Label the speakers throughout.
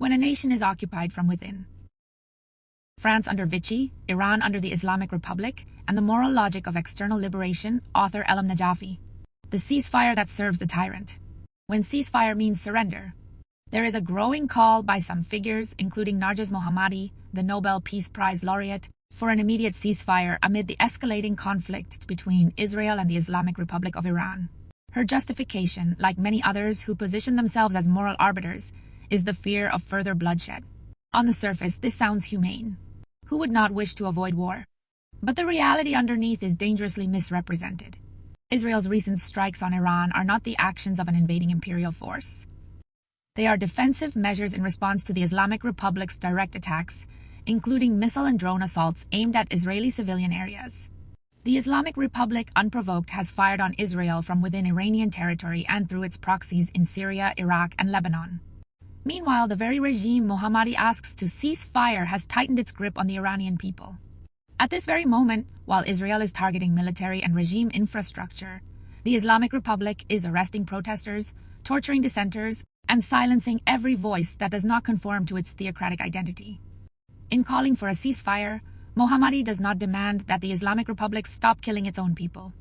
Speaker 1: when a nation is occupied from within. France under Vichy, Iran under the Islamic Republic, and the moral logic of external liberation, author Elam Najafi. The ceasefire that serves the tyrant. When ceasefire means surrender, there is a growing call by some figures, including Narges Mohammadi, the Nobel Peace Prize laureate, for an immediate ceasefire amid the escalating conflict between Israel and the Islamic Republic of Iran. Her justification, like many others who position themselves as moral arbiters, is the fear of further bloodshed. On the surface, this sounds humane. Who would not wish to avoid war? But the reality underneath is dangerously misrepresented. Israel's recent strikes on Iran are not the actions of an invading imperial force. They are defensive measures in response to the Islamic Republic's direct attacks, including missile and drone assaults aimed at Israeli civilian areas. The Islamic Republic, unprovoked, has fired on Israel from within Iranian territory and through its proxies in Syria, Iraq, and Lebanon. Meanwhile, the very regime Mohammadi asks to cease fire has tightened its grip on the Iranian people. At this very moment, while Israel is targeting military and regime infrastructure, the Islamic Republic is arresting protesters, torturing dissenters, and silencing every voice that does not conform to its theocratic identity. In calling for a ceasefire, Mohammadi does not demand that the Islamic Republic stop killing its own people.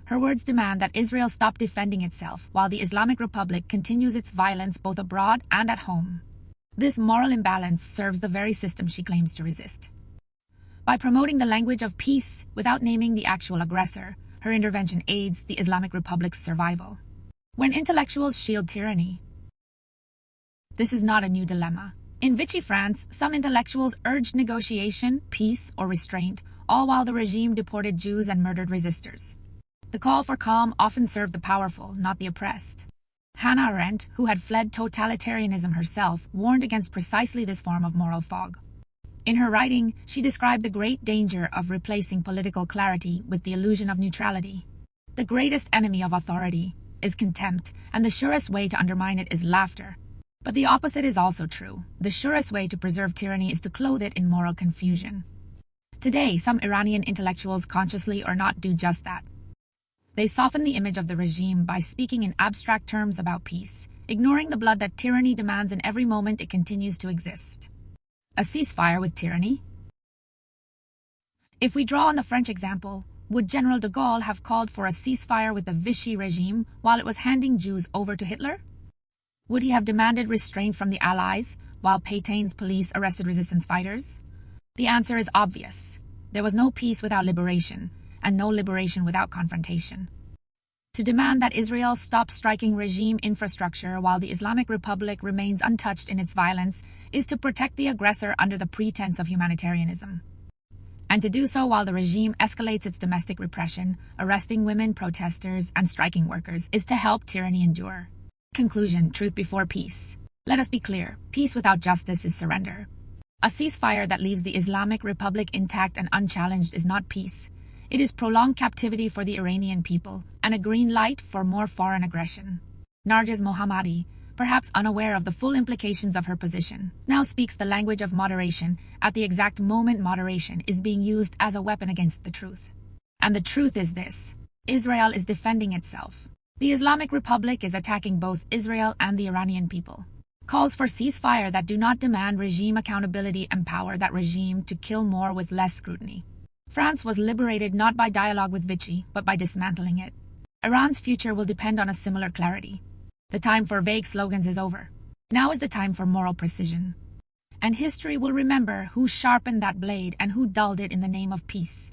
Speaker 1: Her words demand that Israel stop defending itself while the Islamic Republic continues its violence both abroad and at home. This moral imbalance serves the very system she claims to resist. By promoting the language of peace without naming the actual aggressor, her intervention aids the Islamic Republic's survival. When intellectuals shield tyranny, this is not a new dilemma. In Vichy France, some intellectuals urged negotiation, peace, or restraint, all while the regime deported Jews and murdered resistors. The call for calm often served the powerful, not the oppressed. Hannah Arendt, who had fled totalitarianism herself, warned against precisely this form of moral fog. In her writing, she described the great danger of replacing political clarity with the illusion of neutrality. The greatest enemy of authority is contempt, and the surest way to undermine it is laughter. But the opposite is also true. The surest way to preserve tyranny is to clothe it in moral confusion. Today, some Iranian intellectuals, consciously or not, do just that. They soften the image of the regime by speaking in abstract terms about peace, ignoring the blood that tyranny demands in every moment it continues to exist. A ceasefire with tyranny? If we draw on the French example, would General de Gaulle have called for a ceasefire with the Vichy regime while it was handing Jews over to Hitler? Would he have demanded restraint from the Allies while Peytain's police arrested resistance fighters? The answer is obvious. There was no peace without liberation, and no liberation without confrontation. To demand that Israel stop striking regime infrastructure while the Islamic Republic remains untouched in its violence is to protect the aggressor under the pretense of humanitarianism. And to do so while the regime escalates its domestic repression, arresting women, protesters, and striking workers, is to help tyranny endure. Conclusion: truth before peace. Let us be clear, peace without justice is surrender. A ceasefire that leaves the Islamic Republic intact and unchallenged is not peace. It is prolonged captivity for the Iranian people, and a green light for more foreign aggression. Narges Mohammadi, perhaps unaware of the full implications of her position, now speaks the language of moderation at the exact moment moderation is being used as a weapon against the truth. And the truth is this: Israel is defending itself. The Islamic Republic is attacking both Israel and the Iranian people. Calls for ceasefire that do not demand regime accountability empower that regime to kill more with less scrutiny. France was liberated not by dialogue with Vichy, but by dismantling it. Iran's future will depend on a similar clarity. The time for vague slogans is over. Now is the time for moral precision. And history will remember who sharpened that blade and who dulled it in the name of peace.